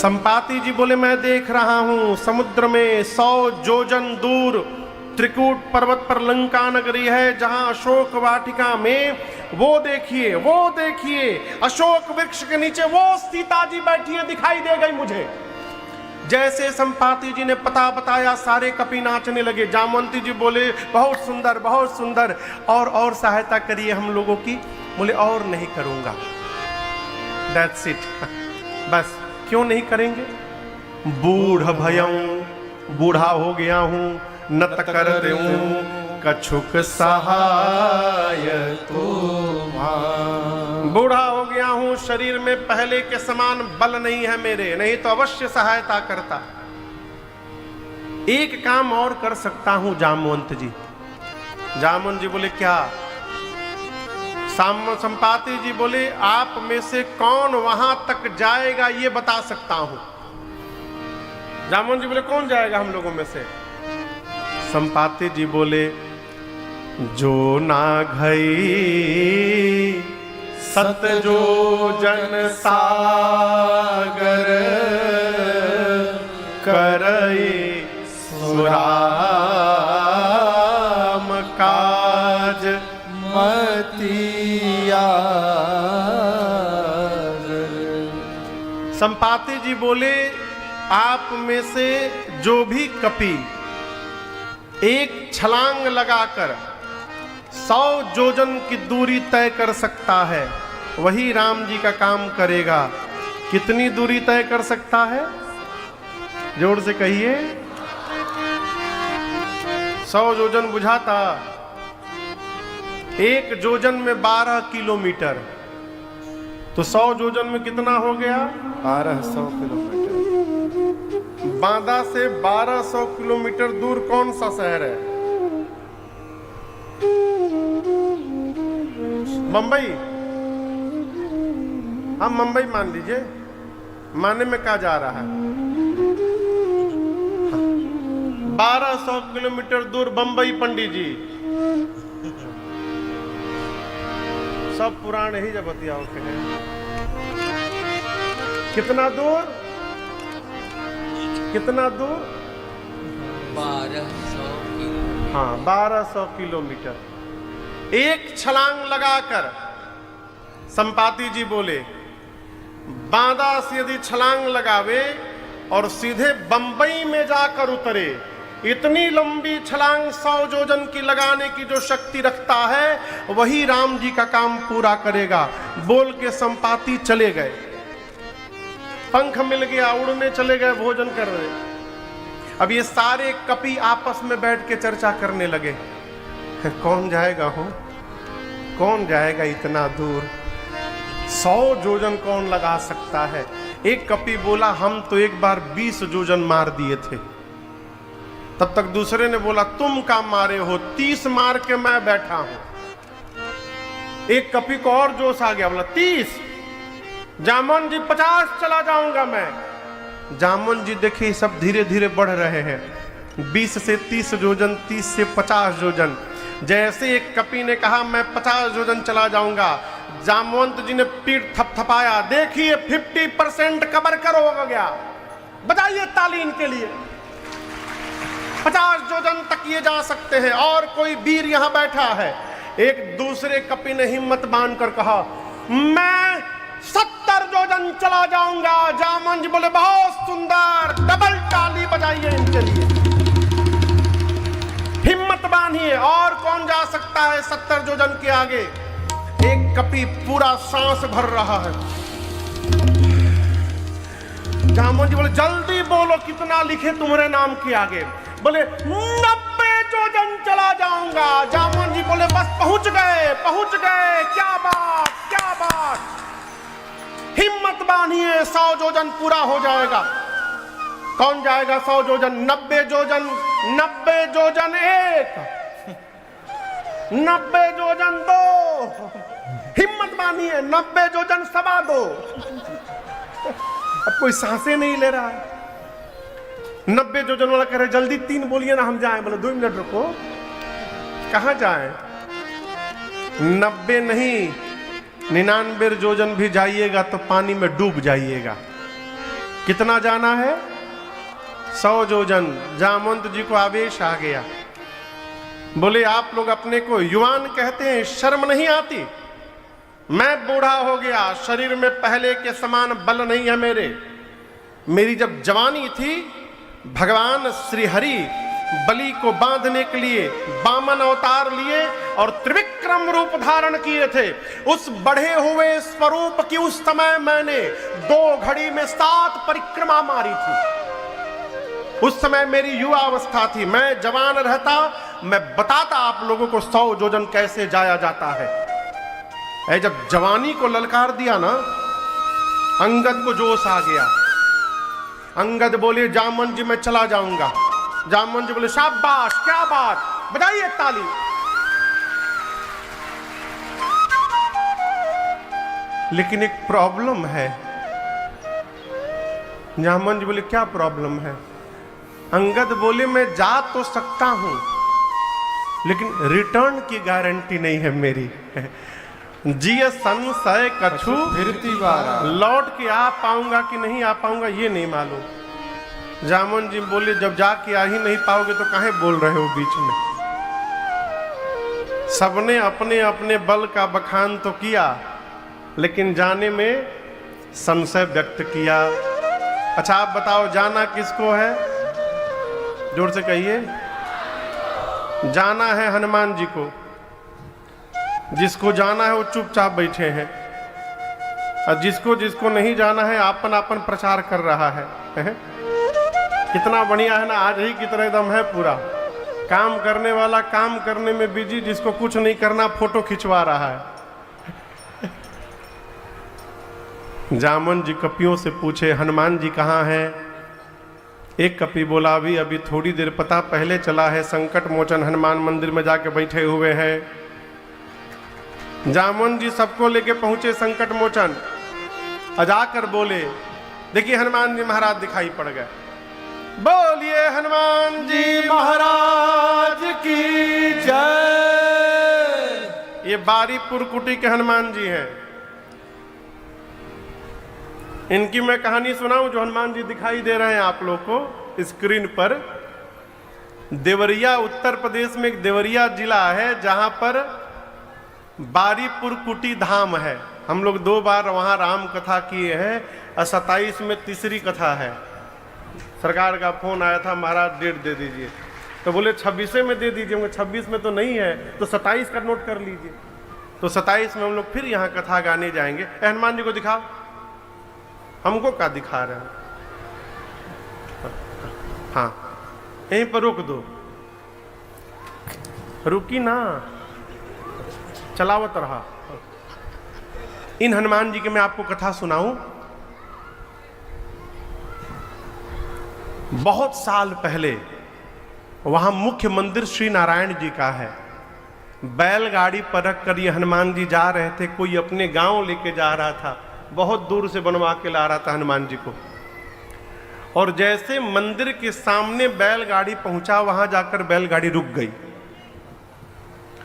संपाति जी बोले मैं देख रहा हूं समुद्र में 100 योजन दूर त्रिकूट पर्वत पर लंका नगरी है, जहां अशोक वाटिका में वो देखिए अशोक वृक्ष के नीचे वो सीता जी बैठी है, दिखाई दे गई मुझे। जैसे संपाति जी ने पता बताया सारे कपि नाचने लगे। जामवंती जी बोले बहुत सुंदर और सहायता करिए हम लोगों की। बोले और नहीं करूंगा, दैट्स इट, बस। क्यों नहीं करेंगे? बूढ़ भयऊं, बूढ़ा हो गया हूं, न कर दूं कछुक सहाय तुम्हारा। बूढ़ा हो गया हूं, शरीर में पहले के समान बल नहीं है मेरे, नहीं तो अवश्य सहायता करता। एक काम और कर सकता हूं जामवंत जी। जामवंत जी बोले क्या? संपाति जी बोले आप में से कौन वहां तक जाएगा ये बता सकता हूं। जामवंत जी बोले कौन जाएगा हम लोगों में से? संपाति जी बोले जो ना घई सत जो जन सागर करई सुराम काज मतिया। संपाति जी बोले आप में से जो भी कपि एक छलांग लगाकर 100 योजन की दूरी तय कर सकता है वही राम जी का काम करेगा। कितनी दूरी तय कर सकता है? जोर से कहिए। 100 योजन बुझाता, एक योजन में 12 किलोमीटर, तो 100 योजन में कितना हो गया? 1200 किलोमीटर। बांदा से 1200 किलोमीटर दूर कौन सा शहर है? मुंबई। हम मुंबई मान लीजिए, माने में क्या जा रहा है? 1200 किलोमीटर दूर बंबई। पंडित जी सब पुराने ही जब बतियाओ के हैं। कितना दूर? कितना दूर? 1200 किलोमीटर। हाँ, 1200 किलोमीटर। एक छलांग लगाकर संपाति जी बोले बांदा से यदि छलांग लगावे और सीधे बंबई में जाकर उतरे, इतनी लंबी छलांग 100 योजन की लगाने की जो शक्ति रखता है वही राम जी का काम पूरा करेगा। बोल के संपाति चले गए। पंख मिल गया, उड़ने चले गए, भोजन कर रहे। अब ये सारे कपि आपस में बैठ के चर्चा करने लगे, कौन जाएगा हो, कौन जाएगा इतना दूर, 100 योजन कौन लगा सकता है? एक कपि बोला हम तो एक बार 20 योजन मार दिए थे। तब तक दूसरे ने बोला तुम का मारे हो, 30 मार के मैं बैठा हूं। एक कपि को और जोश आ गया, बोला 30। जामवंत जी 50 चला जाऊंगा मैं। जामवंत जी देखिए सब धीरे धीरे बढ़ रहे हैं, 20 से 30 योजन, 30 से 50 योजन। जैसे एक कपि ने कहा मैं 50 योजन चला जाऊंगा, जामवंत जी ने पीठ थपथपाया, देखिए 50% कवर करो हो गया। बजाइए ताली इनके लिए। 50 योजन तक ये जा सकते हैं और कोई वीर यहां बैठा है। एक दूसरे कपि ने हिम्मत बांधकर कहा मैं 70 योजन चला जाऊंगा। जामवंत जी बोले बहुत सुंदर, डबल ताली बजाइए इनके लिए। हिम्मत बांधिए। और कौन जा सकता है 70 योजन के आगे? एक कपि पूरा सांस भर रहा है। जामवंत जी बोले जल्दी बोलो कितना लिखे तुम्हारे नाम के आगे? बोले 90 योजन चला जाऊंगा। जामवंत जी बोले बस पहुंच गए। क्या बात, क्या बात। हिम्मत बांधिए, 100 योजन पूरा हो जाएगा। कौन जाएगा 100 योजन? 90 योजन, 90 योजन 1, 90 योजन 2। हिम्मत बांधिए, 90 योजन 2.25। अब कोई सांसें नहीं ले रहा है। 90 योजन वाला कह रहे जल्दी 3 बोलिए ना हम जाएं। बोले 2 मिनट रुको, कहां जाएं? 90 नहीं, 99 योजन भी जाइएगा तो पानी में डूब जाइएगा। कितना जाना है? 100 योजन। जामवंत जी को आवेश आ गया, बोले आप लोग अपने को युवान कहते हैं, शर्म नहीं आती? मैं बूढ़ा हो गया, शरीर में पहले के समान बल नहीं है मेरी जब जवानी थी, भगवान श्री हरि बलि को बांधने के लिए वामन अवतार लिए और त्रिविक्रम रूप धारण किए थे। उस बढ़े हुए स्वरूप की उस समय मैंने 2 घड़ी में 7 परिक्रमा मारी थी। उस समय मेरी युवा अवस्था थी, मैं जवान रहता, मैं बताता आप लोगों को 100 योजन कैसे जाया जाता है। जब जवानी को ललकार दिया ना, अंगद को जोश आ गया। अंगद बोले जामवंत जी मैं चला जाऊंगा। जामवंत जी बोले शाबाश, क्या बात, बजाइए ताली। लेकिन एक प्रॉब्लम है। जामवंत जी बोले क्या प्रॉब्लम है? अंगद बोले मैं जा तो सकता हूं, लेकिन रिटर्न की गारंटी नहीं है मेरी। जिय संशय कछु फिरती बारा, लौट के आ पाऊंगा कि नहीं आ पाऊंगा ये नहीं मालूम। जामवंत जी बोले जब जाके आ ही नहीं पाओगे तो काहे बोल रहे हो बीच में? सबने अपने अपने बल का बखान तो किया, लेकिन जाने में संशय व्यक्त किया। अच्छा आप बताओ जाना किसको है? जोर से कहिए। जाना है हनुमान जी को। जिसको जाना है वो चुपचाप बैठे हैं, और जिसको जिसको नहीं जाना है आपन आपन प्रचार कर रहा है। कितना बढ़िया है ना, आज ही की तरह एकदम है पूरा। काम करने वाला काम करने में बिजी, जिसको कुछ नहीं करना फोटो खिंचवा रहा है। जामवंत जी कपियों से पूछे हनुमान जी कहाँ हैं? एक कपि बोला अभी थोड़ी देर पता पहले चला है, संकट मोचन हनुमान मंदिर में जाके बैठे हुए हैं। जामवंत जी सबको लेके पहुंचे संकट मोचन, जाकर बोले देखिए हनुमान जी महाराज दिखाई पड़ गए। बोलिए हनुमान जी महाराज की जय। ये बारीपुर कुटी के हनुमान जी हैं। इनकी मैं कहानी सुनाऊं जो हनुमान जी दिखाई दे रहे हैं आप लोग को स्क्रीन पर। देवरिया उत्तर प्रदेश में एक देवरिया जिला है जहां पर बारीपुर कुटी धाम है। हम लोग 2 बार वहां राम कथा किए हैं और 27 में तीसरी कथा है। सरकार का फोन आया था महाराज डेट दे दीजिए, तो बोले 26 में दे दीजिए। 26 में तो नहीं है तो 27 का नोट कर लीजिए। तो 27 में हम लोग फिर यहाँ कथा गाने जाएंगे। हनुमान जी को दिखाओ। हमको क्या दिखा रहे हैं? हाँ यहीं पर रोक दो, रुकी ना, चलावत रहा। इन हनुमान जी की मैं आपको कथा सुनाऊं। बहुत साल पहले वहां मुख्य मंदिर श्री नारायण जी का है। बैलगाड़ी पर रख कर ये हनुमान जी जा रहे थे। कोई अपने गांव लेके जा रहा था, बहुत दूर से बनवा के ला रहा था हनुमान जी को। और जैसे मंदिर के सामने बैलगाड़ी पहुंचा, वहां जाकर बैलगाड़ी रुक गई।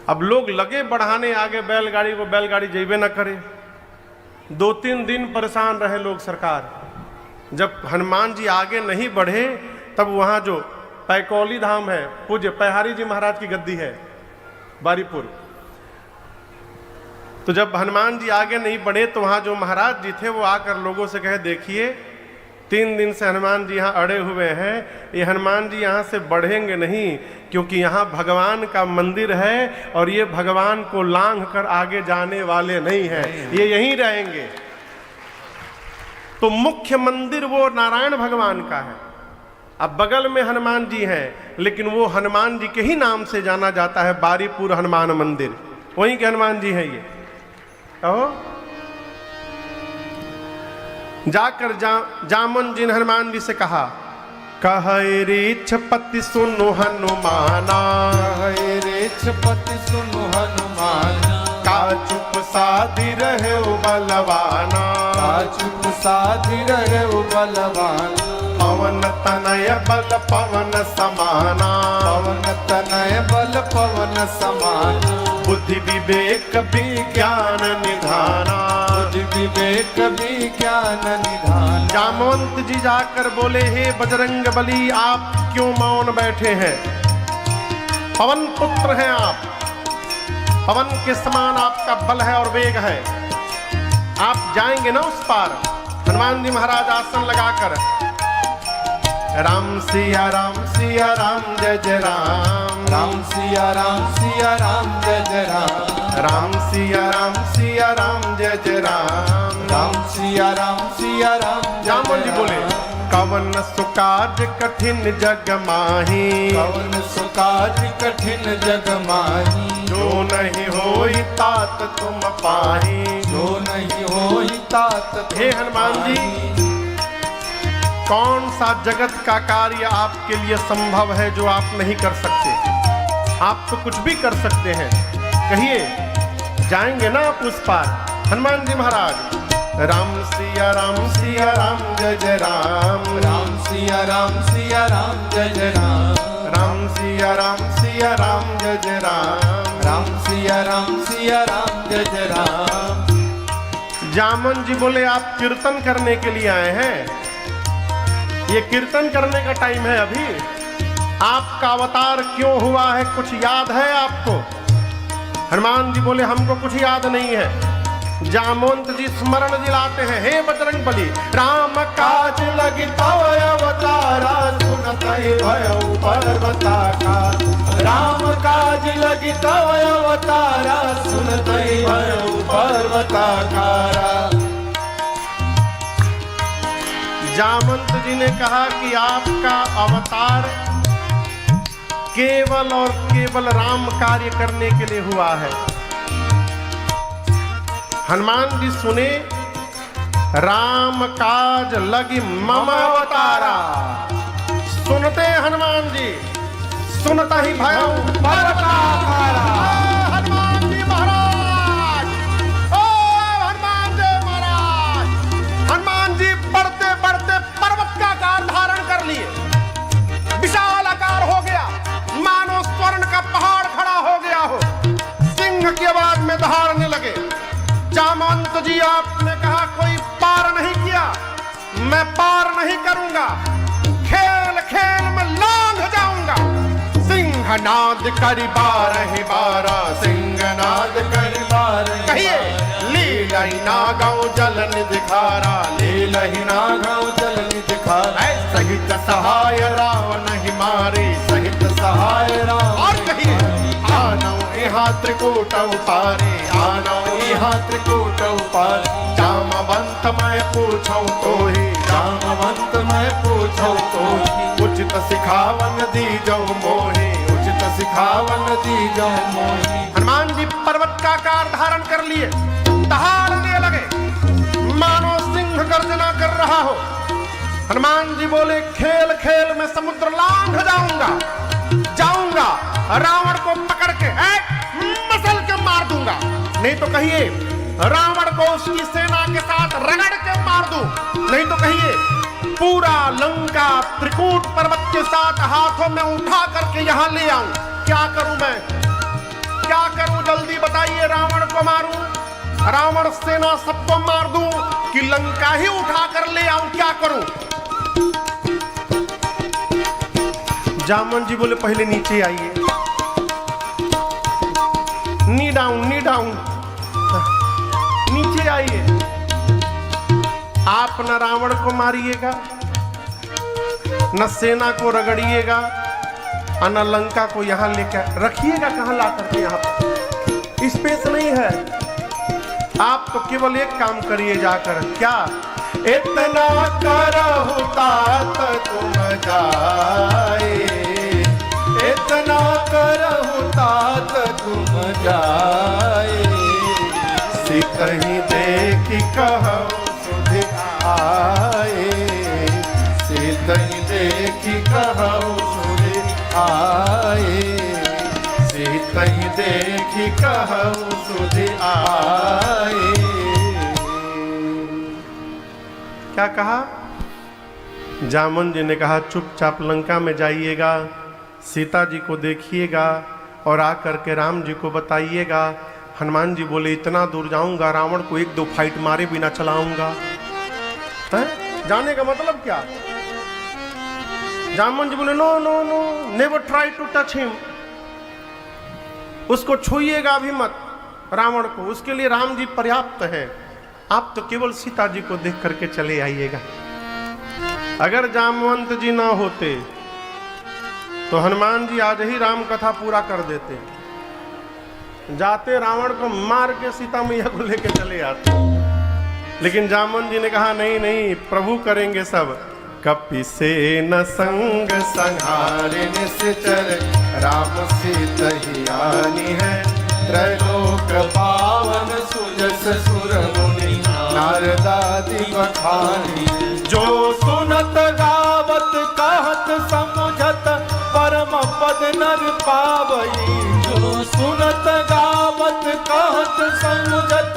अब लोग लगे बढ़ाने आगे बैलगाड़ी को, बैलगाड़ी जेबे न करे। 2-3 दिन परेशान रहे लोग सरकार। जब हनुमान जी आगे नहीं बढ़े तब वहाँ जो पैकौली धाम है, पूज्य पैहारी जी महाराज की गद्दी है बारीपुर, तो जब हनुमान जी आगे नहीं बढ़े तो वहाँ जो महाराज जी थे वो आकर लोगों से कहे देखिए 3 दिन से हनुमान जी यहाँ अड़े हुए हैं, ये हनुमान जी यहाँ से बढ़ेंगे नहीं, क्योंकि यहाँ भगवान का मंदिर है और ये भगवान को लांघ कर आगे जाने वाले नहीं हैं, ये यहीं रहेंगे। तो मुख्य मंदिर वो नारायण भगवान का है। अब बगल में हनुमान जी हैं, लेकिन वो हनुमान जी के ही नाम से जाना जाता है, बारीपुर हनुमान मंदिर, वहीं के हनुमान जी हैं ये। कहो जाकर जामन जी ने हनुमान जी से कहा, कहे रेछपति सुनो हनुमाना, कहे रेछपति सुनो हनुमाना, का चुप साधी रहे बलवाना, का चुप साधी रहे बलवाना, पवन तनय बल पवन समाना, पवन तनय बल पवन समाना, बुद्धि विवेक विज्ञान निधाना, बुद्धि विवेक विज्ञान निधाना, जामवंत जी जाकर बोले, हे बजरंग बली, आप क्यों मौन बैठे हैं? पवन पुत्र हैं आप, पवन के समान आपका बल है और वेग है, आप जाएंगे ना उस पार? हनुमान जी महाराज आसन लगाकर, राम सिया राम जय जय राम, राम सिया राम जय जय राम, राम सिया राम जय जय राम, राम सिया राम जामवंत जी बोले, कवन सुकाज कठिन जग माही, कवन सुकाज कठिन जग माही, जो नहीं होई तात तुम पाही, जो नहीं होई तात। हे हनुमान जी, कौन सा जगत का कार्य आपके लिए संभव है जो आप नहीं कर सकते? आप तो कुछ भी कर सकते हैं, कहिए, जाएंगे ना आप उस पार? हनुमान जी महाराज, राम सिया राम जय जय राम, राम सिया राम जय जय राम, राम सिया राम जय जय राम, राम सिया राम जय जय राम। जामवंत जी बोले, आप कीर्तन करने के लिए आए हैं? ये कीर्तन करने का टाइम है अभी? आपका अवतार क्यों हुआ है, कुछ याद है आपको? हनुमान जी बोले, हमको कुछ याद नहीं है। जामवंत जी स्मरण दिलाते हैं, हे बजरंग बली, राम काज लगी तव अवतारा, सुनत ही भयउ पर्वताकार, राम काज लगी तव अवतारा, सुनत ही भयउ पर्वताकारा। जामवंत जी ने कहा कि आपका अवतार केवल और केवल राम कार्य करने के लिए हुआ है। हनुमान जी सुने, राम काज लगी मम अवतारा, सुनते हनुमान जी, सुनता ही भय पर्वताकारा। हनुमान जी महाराज, ओ हनुमान जी महाराज, हनुमान जी बढ़ते बढ़ते पर्वत का आकार धारण कर लिए, विशाल आकार हो गया, मानो स्वर्ण का पहाड़ खड़ा हो गया हो, सिंह की आवाज में दहाड़ने लगे। जामवंत जी, आपने कहा कोई पार नहीं किया, मैं पार नहीं करूंगा, खेल खेल में लांघ जाऊंगा। सिंहनाद करी बारह बारा, सिंहनाद करी बारह, कहिए, लीलहि नागौ जलन दिखारा, लीलहि नागौ जलन दिखारा, सहित सहाय रावण ही मारे, सहित सहाय राम। और कहिए, आनौ यहाँ त्रिकूट पारे, आनौ यहाँ त्रिकूट पारे, जामवंत मैं पूछौ तोहि, जामवंत मैं पूछौ तोहि, उचित सिखावन दीजौ मोहि, उचित सिखावन दीजौ मोहि। हनुमान जी पर्वत का आकार धारण कर लिए, दहाड़ने लगे, मानो सिंह गर्जना कर रहा हो। हनुमान जी बोले, खेल खेल में समुद्र लांघ जाऊंगा, रावण को पकड़ के मसल के मार दूंगा, नहीं तो कहिए रावण को उसकी सेना के साथ रगड़ के मार दूं, नहीं तो कहिए पूरा लंका त्रिकूट पर्वत के साथ हाथों में उठा करके यहां ले आऊं। क्या करूं मैं, क्या करूं, जल्दी बताइए। रावण को मारूं, रावण सेना सबको मार दूं, कि लंका ही उठा कर ले आऊं, क्या करूं? जामवंत जी बोले, पहले नीचे आइए, नी डाउन, नीचे आइए। आप न रावण को मारिएगा, न सेना को रगड़िएगा, न लंका को यहां लेकर रखिएगा, कहां ला करके यहां पर स्पेस नहीं है। आप तो केवल एक काम करिए जाकर, क्या? इतना करहु तात तुम जाए, इतना करहु तात तुम जाए, सितहि देखि कहु सुधि आए, सितहि देखि कहु सुधि आए, सितहि देखि कहु सुधि आए। क्या कहा? जामवंत जी ने कहा, चुपचाप लंका में जाइएगा, सीता जी को देखिएगा और आकर के राम जी को बताइएगा। हनुमान जी बोले, इतना दूर जाऊंगा, रावण को एक दो फाइट मारे बिना चलाऊंगा। जाने का मतलब क्या? जामवंत जी बोले no no no, never try to touch him, उसको छूइएगा भी मत रावण को, उसके लिए राम जी पर्याप्त है, आप तो केवल सीता जी को देख करके चले आइएगा। अगर जामवंत जी ना होते तो हनुमान जी आज ही राम कथा पूरा कर देते, जाते रावण को मार के सीता मैया को लेके चले आते। लेकिन जामवंत जी ने कहा नहीं नहीं, प्रभु करेंगे सब। कपि से न संग संहारे निश्चर राम सीतहियानी है, त्रैलोक पावन सुजस सुर मुनि नारदादि बखानी। जो सुनत गावत कहत समुझत परम पद नर पावई। जो सुनत गावत कहत समुझत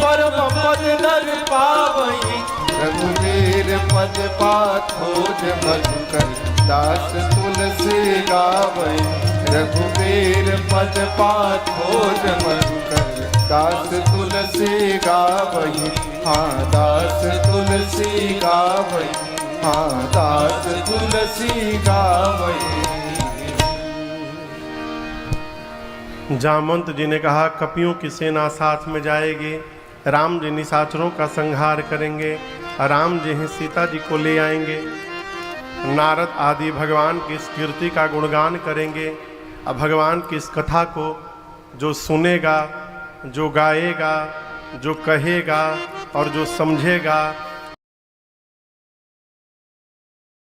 परम पद नर पावई। रघुवीर पद पाथोज मधुकर दास तुलसी गावई। रघुवीर पद पाथोज मधुकर दास तुलसी गावई। हाँ दास तुलसी गावई। हाँ दास तुलसी गावई। जामवंत जी ने कहा कपियों की सेना साथ में जाएगी, राम जी निशाचरों का संहार करेंगे, राम जी ही सीता जी को ले आएंगे। नारद आदि भगवान की इस कीर्ति का गुणगान करेंगे। अब भगवान की इस कथा को जो सुनेगा, जो गाएगा, जो कहेगा और जो समझेगा,